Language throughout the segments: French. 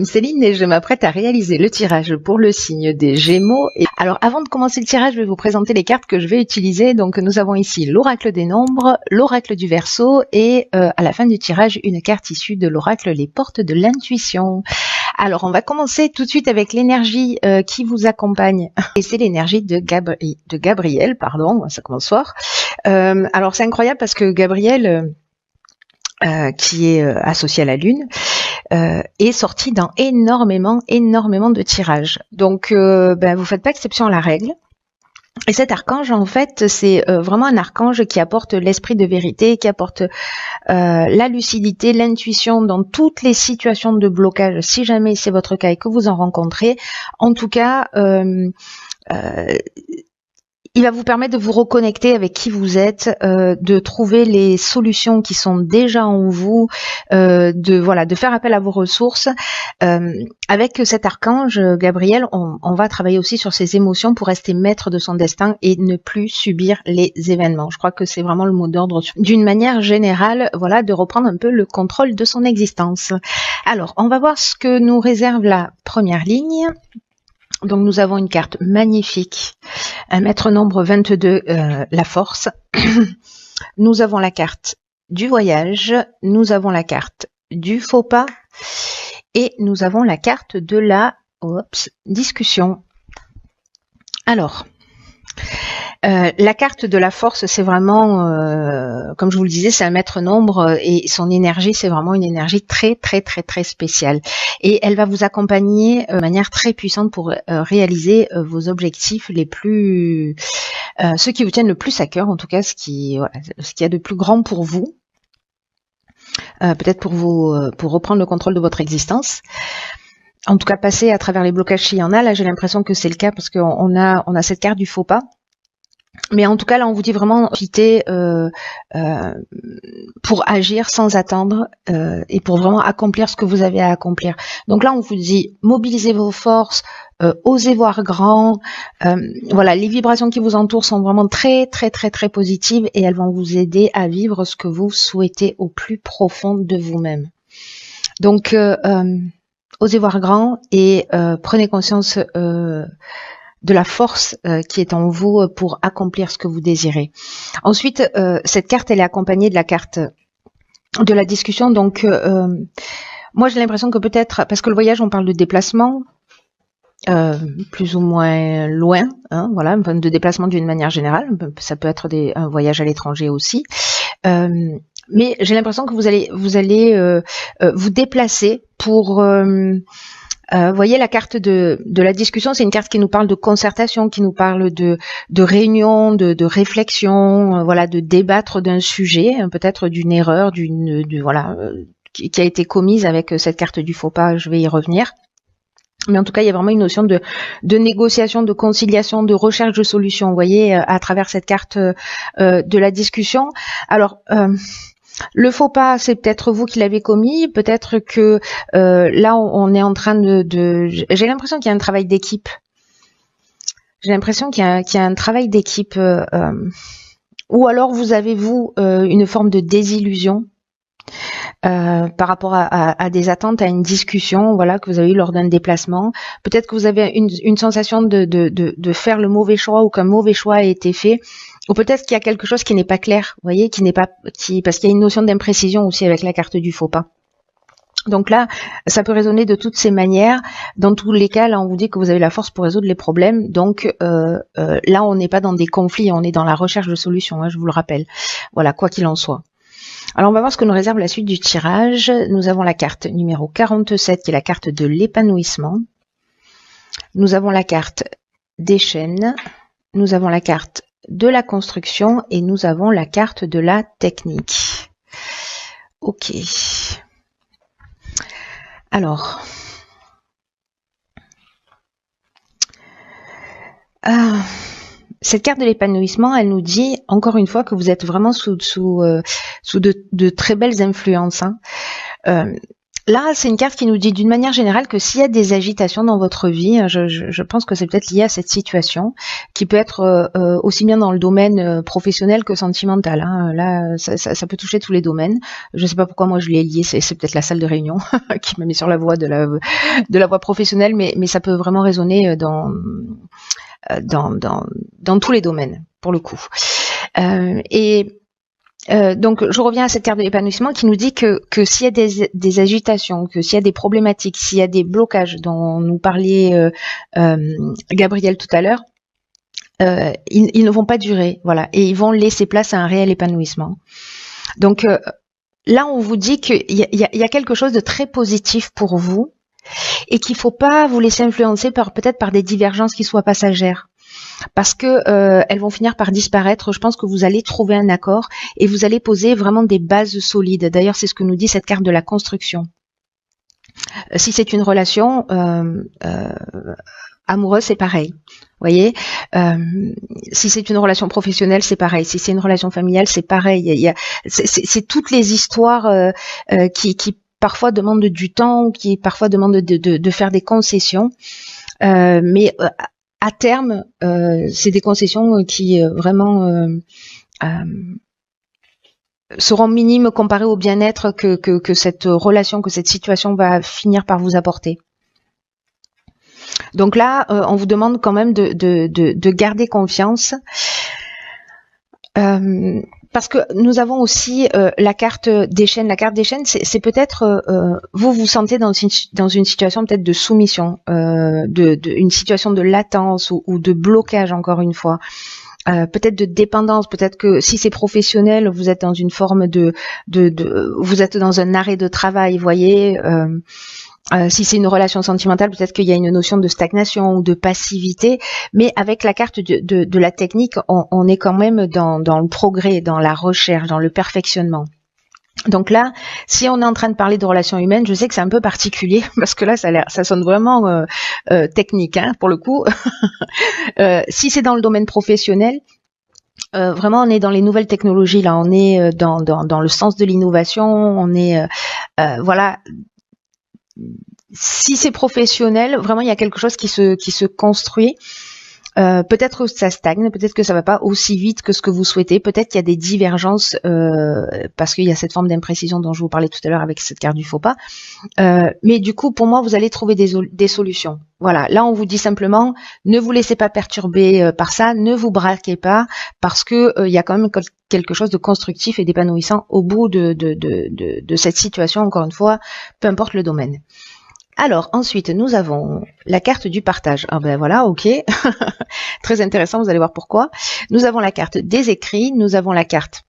Céline et je m'apprête à réaliser le tirage pour le signe des Gémeaux. Et alors avant de commencer le tirage, je vais vous présenter les cartes que je vais utiliser. Donc nous avons ici l'oracle des nombres, l'oracle du Verseau et à la fin du tirage, une carte issue de l'oracle les portes de l'intuition. Alors on va commencer tout de suite avec l'énergie qui vous accompagne. Et c'est l'énergie de Gabriel, pardon, ça commence fort. Alors c'est incroyable parce que Gabriel, qui est associé à la Lune, est sorti dans énormément de tirages. Donc, vous faites pas exception à la règle. Et cet archange, en fait, c'est vraiment un archange qui apporte l'esprit de vérité, qui apporte la lucidité, l'intuition dans toutes les situations de blocage, si jamais c'est votre cas et que vous en rencontrez. En tout cas, il va vous permettre de vous reconnecter avec qui vous êtes, de trouver les solutions qui sont déjà en vous, de faire appel à vos ressources. Avec cet archange Gabriel, on va travailler aussi sur ses émotions pour rester maître de son destin et ne plus subir les événements. Je crois que c'est vraiment le mot d'ordre d'une manière générale, voilà, de reprendre un peu le contrôle de son existence. Alors, on va voir ce que nous réserve la première ligne. Donc nous avons une carte magnifique, un maître nombre 22, la force. Nous avons la carte du voyage, nous avons la carte du faux pas et nous avons la carte de la discussion. Alors, la carte de la force, c'est vraiment, comme je vous le disais, c'est un maître nombre et son énergie, c'est vraiment une énergie très spéciale. Et elle va vous accompagner de manière très puissante pour réaliser vos objectifs les plus, ceux qui vous tiennent le plus à cœur, en tout cas ce qui y a de plus grand pour vous. Peut-être pour reprendre le contrôle de votre existence. En tout cas, passer à travers les blocages s'il y en a. Là, j'ai l'impression que c'est le cas parce qu'on a cette carte du faux pas. Mais en tout cas, là, on vous dit vraiment profiter pour agir sans attendre et pour vraiment accomplir ce que vous avez à accomplir. Donc là, on vous dit mobilisez vos forces, osez voir grand. Voilà, les vibrations qui vous entourent sont vraiment très positives et elles vont vous aider à vivre ce que vous souhaitez au plus profond de vous-même. Donc, osez voir grand et prenez conscience de la force qui est en vous pour accomplir ce que vous désirez. Ensuite, cette carte, elle est accompagnée de la carte de la discussion. Donc, moi, j'ai l'impression que peut-être, parce que le voyage, on parle de déplacement, plus ou moins loin, hein, voilà, de déplacement d'une manière générale. Ça peut être un voyage à l'étranger aussi. Mais j'ai l'impression que vous allez vous déplacer pour... voyez la carte de la discussion, c'est une carte qui nous parle de concertation, qui nous parle de réunion, de réflexion, voilà, de débattre d'un sujet, peut-être d'une erreur, qui a été commise avec cette carte du faux pas. Je vais y revenir. Mais en tout cas, il y a vraiment une notion de négociation, de conciliation, de recherche de solutions. Vous voyez, à travers cette carte de la discussion. Alors. Le faux pas, c'est peut-être vous qui l'avez commis, peut-être que là on est en train j'ai l'impression qu'il y a un travail d'équipe. J'ai l'impression qu'il y a un travail d'équipe, ou alors vous avez une forme de désillusion par rapport à des attentes, à une discussion, voilà, que vous avez eu lors d'un déplacement. Peut-être que vous avez une sensation de faire le mauvais choix ou qu'un mauvais choix a été fait. Ou peut-être qu'il y a quelque chose qui n'est pas clair, vous voyez, parce qu'il y a une notion d'imprécision aussi avec la carte du faux pas. Donc là, ça peut résonner de toutes ces manières. Dans tous les cas, là, on vous dit que vous avez la force pour résoudre les problèmes. Donc là, on n'est pas dans des conflits, on est dans la recherche de solutions, hein, je vous le rappelle. Voilà, quoi qu'il en soit. Alors, on va voir ce que nous réserve la suite du tirage. Nous avons la carte numéro 47, qui est la carte de l'épanouissement. Nous avons la carte des chaînes. Nous avons la carte de la construction et nous avons la carte de la technique. Ok. Alors. Cette carte de l'épanouissement, elle nous dit encore une fois que vous êtes vraiment sous de très belles influences. Hein. Là, c'est une carte qui nous dit d'une manière générale que s'il y a des agitations dans votre vie, je pense que c'est peut-être lié à cette situation, qui peut être aussi bien dans le domaine professionnel que sentimental. Hein. Là, ça peut toucher tous les domaines. Je ne sais pas pourquoi moi je l'ai lié, c'est peut-être la salle de réunion qui m'a mis sur la voie de la voie professionnelle, mais ça peut vraiment résonner dans tous les domaines, pour le coup. Donc, je reviens à cette carte de l'épanouissement qui nous dit que s'il y a des agitations, que s'il y a des problématiques, s'il y a des blocages dont nous parlait Gabriel tout à l'heure, ils ne vont pas durer, voilà, et ils vont laisser place à un réel épanouissement. Donc là, on vous dit qu'il y a quelque chose de très positif pour vous et qu'il ne faut pas vous laisser influencer peut-être par des divergences qui soient passagères. Parce que elles vont finir par disparaître. Je pense que vous allez trouver un accord et vous allez poser vraiment des bases solides. D'ailleurs, c'est ce que nous dit cette carte de la construction. Si c'est une relation amoureuse, c'est pareil. Vous voyez, si c'est une relation professionnelle, c'est pareil. Si c'est une relation familiale, c'est pareil. C'est toutes les histoires qui parfois demandent du temps, ou qui parfois demandent de faire des concessions. Mais à terme, c'est des concessions qui vraiment seront minimes comparées au bien-être que cette relation, que cette situation va finir par vous apporter. Donc là, on vous demande quand même de garder confiance. Parce que nous avons aussi la carte des chaînes. La carte des chaînes, c'est peut-être vous vous sentez dans une situation peut-être de soumission, une situation de latence ou de blocage encore une fois. Peut-être de dépendance, peut-être que si c'est professionnel, vous êtes dans une forme vous êtes dans un arrêt de travail, vous voyez. Si c'est une relation sentimentale, peut-être qu'il y a une notion de stagnation ou de passivité, mais avec la carte de la technique, on est quand même dans le progrès, dans la recherche, dans le perfectionnement. Donc là, si on est en train de parler de relations humaines, je sais que c'est un peu particulier, parce que là, ça sonne vraiment technique, hein, pour le coup. Si c'est dans le domaine professionnel, vraiment, on est dans les nouvelles technologies, là, on est dans le sens de l'innovation, on est, voilà. Si c'est professionnel, vraiment il y a quelque chose qui se construit. Peut-être que ça stagne, peut-être que ça va pas aussi vite que ce que vous souhaitez, peut-être qu'il y a des divergences parce qu'il y a cette forme d'imprécision dont je vous parlais tout à l'heure avec cette carte du faux pas. Mais du coup, pour moi, vous allez trouver des solutions. Voilà, là on vous dit simplement, ne vous laissez pas perturber par ça, ne vous braquez pas, parce que il y a quand même quelque chose de constructif et d'épanouissant au bout de cette situation, encore une fois, peu importe le domaine. Alors, ensuite, nous avons la carte du partage. Ah ben voilà, ok. Très intéressant, vous allez voir pourquoi. Nous avons la carte des écrits, nous avons la carte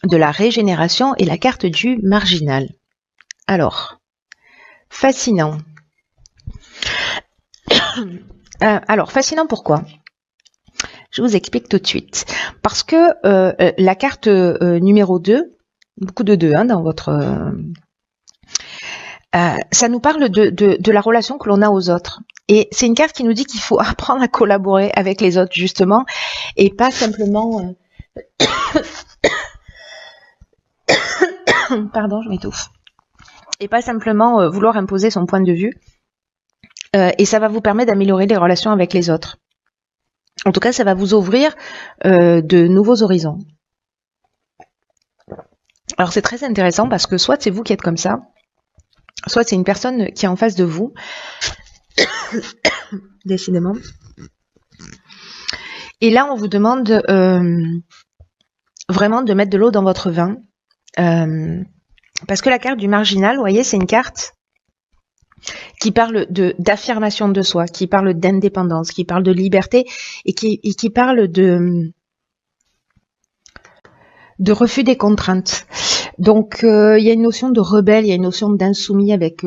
de la régénération et la carte du marginal. Alors, fascinant. Alors, fascinant pourquoi ? Je vous explique tout de suite. Parce que la carte numéro 2, beaucoup de 2 hein, dans votre... ça nous parle de la relation que l'on a aux autres. Et c'est une carte qui nous dit qu'il faut apprendre à collaborer avec les autres, justement, et pas simplement... Pardon, je m'étouffe. Et pas simplement vouloir imposer son point de vue. Et ça va vous permettre d'améliorer les relations avec les autres. En tout cas, ça va vous ouvrir de nouveaux horizons. Alors, c'est très intéressant parce que soit c'est vous qui êtes comme ça, soit c'est une personne qui est en face de vous, décidément. Et là, on vous demande vraiment de mettre de l'eau dans votre vin. Parce que la carte du marginal, vous voyez, c'est une carte qui parle d'affirmation de soi, qui parle d'indépendance, qui parle de liberté et qui parle de refus des contraintes. Donc, il y a une notion de rebelle, il y a une notion d'insoumis avec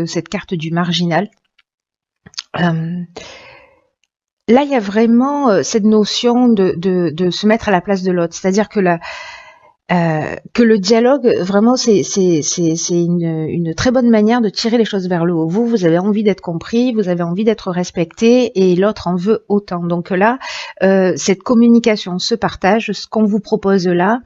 cette carte du marginal. Là, il y a vraiment cette notion de se mettre à la place de l'autre. C'est-à-dire que le dialogue, vraiment, c'est une très bonne manière de tirer les choses vers le haut. Vous avez envie d'être compris, vous avez envie d'être respecté, et l'autre en veut autant. Donc là, cette communication, ce partage, ce qu'on vous propose là,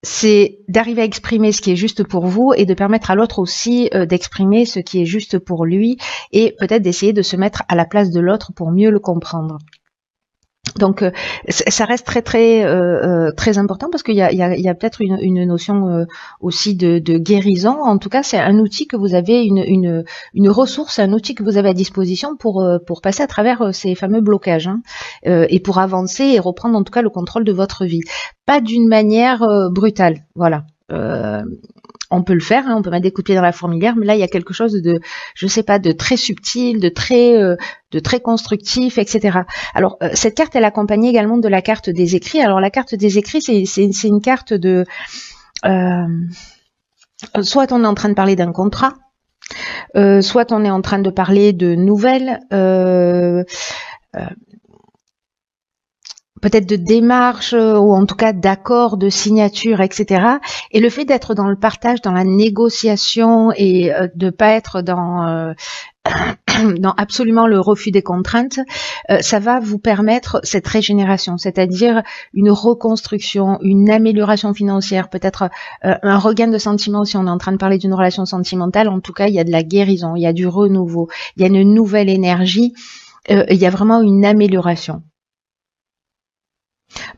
c'est d'arriver à exprimer ce qui est juste pour vous et de permettre à l'autre aussi d'exprimer ce qui est juste pour lui et peut-être d'essayer de se mettre à la place de l'autre pour mieux le comprendre. Donc ça reste très important parce qu'il y a peut-être une notion aussi de guérison. En tout cas, c'est un outil que vous avez, une ressource, un outil que vous avez à disposition pour passer à travers ces fameux blocages, hein, et pour avancer et reprendre en tout cas le contrôle de votre vie. Pas d'une manière brutale, voilà. On peut le faire, hein, on peut mettre des coups de pied dans la fourmilière, mais là il y a quelque chose de, je sais pas, de très subtil, de très constructif, etc. Alors cette carte, elle est accompagnée également de la carte des écrits. Alors la carte des écrits, c'est une carte de, soit on est en train de parler d'un contrat, soit on est en train de parler de nouvelles. Peut-être de démarches ou en tout cas d'accords, de signatures, etc. Et le fait d'être dans le partage, dans la négociation et de pas être dans absolument le refus des contraintes, ça va vous permettre cette régénération, c'est-à-dire une reconstruction, une amélioration financière, peut-être un regain de sentiments si on est en train de parler d'une relation sentimentale. En tout cas, il y a de la guérison, il y a du renouveau, il y a une nouvelle énergie, il y a vraiment une amélioration.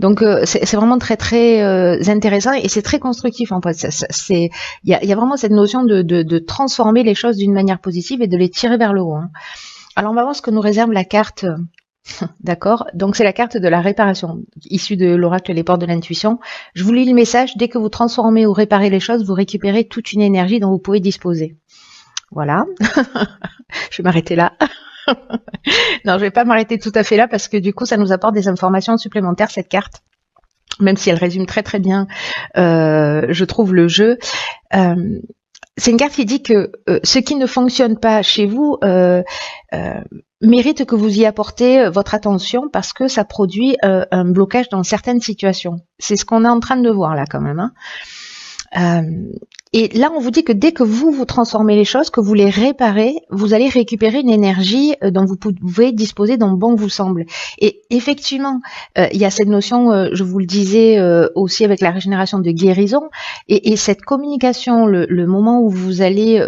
Donc c'est vraiment très intéressant et c'est très constructif en fait. Il y a vraiment cette notion de transformer les choses d'une manière positive et de les tirer vers le haut, hein. Alors on va voir ce que nous réserve la carte. D'accord. Donc c'est la carte de la réparation, issue de l'oracle Les Portes de l'Intuition. Je vous lis le message. Dès que vous transformez ou réparez les choses, vous récupérez toute une énergie dont vous pouvez disposer. Voilà. Je vais m'arrêter là. Non, je vais pas m'arrêter tout à fait là parce que du coup, ça nous apporte des informations supplémentaires, cette carte, même si elle résume très bien, je trouve, le jeu. C'est une carte qui dit que ce qui ne fonctionne pas chez vous mérite que vous y apportez votre attention parce que ça produit un blocage dans certaines situations. C'est ce qu'on est en train de voir là quand même, hein. Et là, on vous dit que dès que vous transformez les choses, que vous les réparez, vous allez récupérer une énergie dont vous pouvez disposer dont bon vous semble. Et effectivement, il y a cette notion, je vous le disais aussi avec la régénération, de guérison. Et cette communication, le moment où vous allez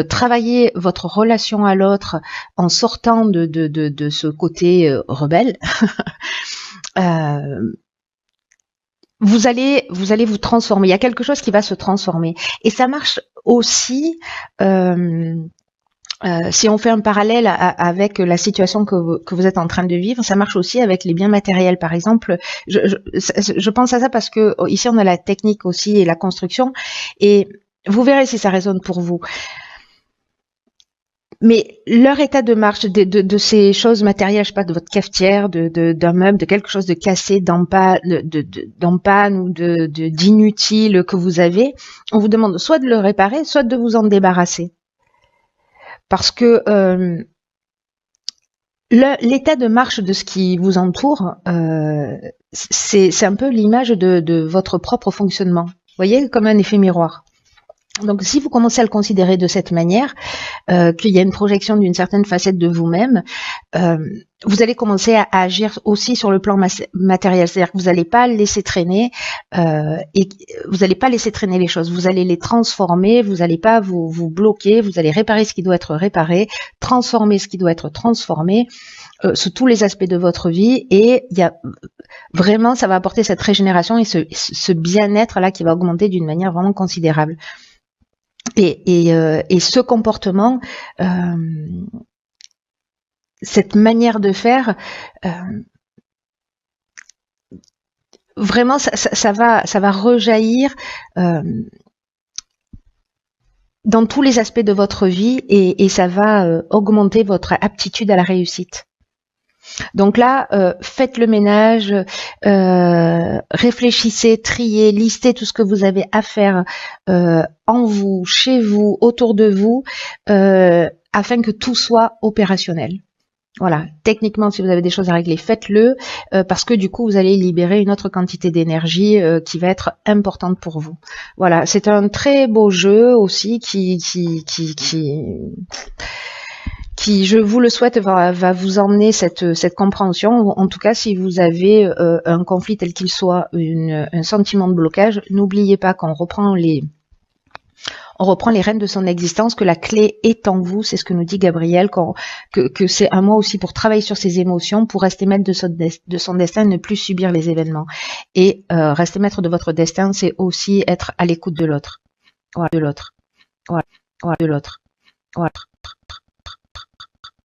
travailler votre relation à l'autre en sortant de ce côté rebelle, vous allez vous transformer. Il y a quelque chose qui va se transformer. Et ça marche aussi, si on fait un parallèle avec la situation que vous êtes en train de vivre, ça marche aussi avec les biens matériels. Par exemple, je pense à ça parce que ici on a la technique aussi et la construction. Et vous verrez si ça résonne pour vous. Mais leur état de marche de ces choses matérielles, je sais pas, de votre cafetière, d'un meuble, de quelque chose de cassé, d'en panne ou d'inutile que vous avez, on vous demande soit de le réparer, soit de vous en débarrasser. Parce que l'état de marche de ce qui vous entoure, c'est un peu l'image de votre propre fonctionnement. Vous voyez, comme un effet miroir. Donc, si vous commencez à le considérer de cette manière, qu'il y a une projection d'une certaine facette de vous-même, vous allez commencer à agir aussi sur le plan matériel. C'est-à-dire que vous n'allez pas laisser traîner et vous n'allez pas laisser traîner les choses. Vous allez les transformer. Vous n'allez pas vous bloquer. Vous allez réparer ce qui doit être réparé, transformer ce qui doit être transformé sous tous les aspects de votre vie. Et il y a vraiment, ça va apporter cette régénération et ce bien-être là qui va augmenter d'une manière vraiment considérable. Et ce comportement, cette manière de faire, vraiment, ça va rejaillir dans tous les aspects de votre vie et ça va augmenter votre aptitude à la réussite. Donc là, faites le ménage, réfléchissez, triez, listez tout ce que vous avez à faire en vous, chez vous, autour de vous, afin que tout soit opérationnel. Voilà, techniquement, si vous avez des choses à régler, faites-le, parce que du coup, vous allez libérer une autre quantité d'énergie qui va être importante pour vous. Voilà, c'est un très beau jeu aussi qui qui, je vous le souhaite, va vous emmener cette compréhension. En tout cas, si vous avez un conflit tel qu'il soit, un sentiment de blocage, n'oubliez pas qu'on reprend les rênes de son existence, que la clé est en vous, c'est ce que nous dit Gabriel, que c'est un mois aussi pour travailler sur ses émotions, pour rester maître de son destin, ne plus subir les événements. Et rester maître de votre destin, c'est aussi être à l'écoute de l'autre. Voilà, de l'autre. Voilà, de l'autre. Voilà.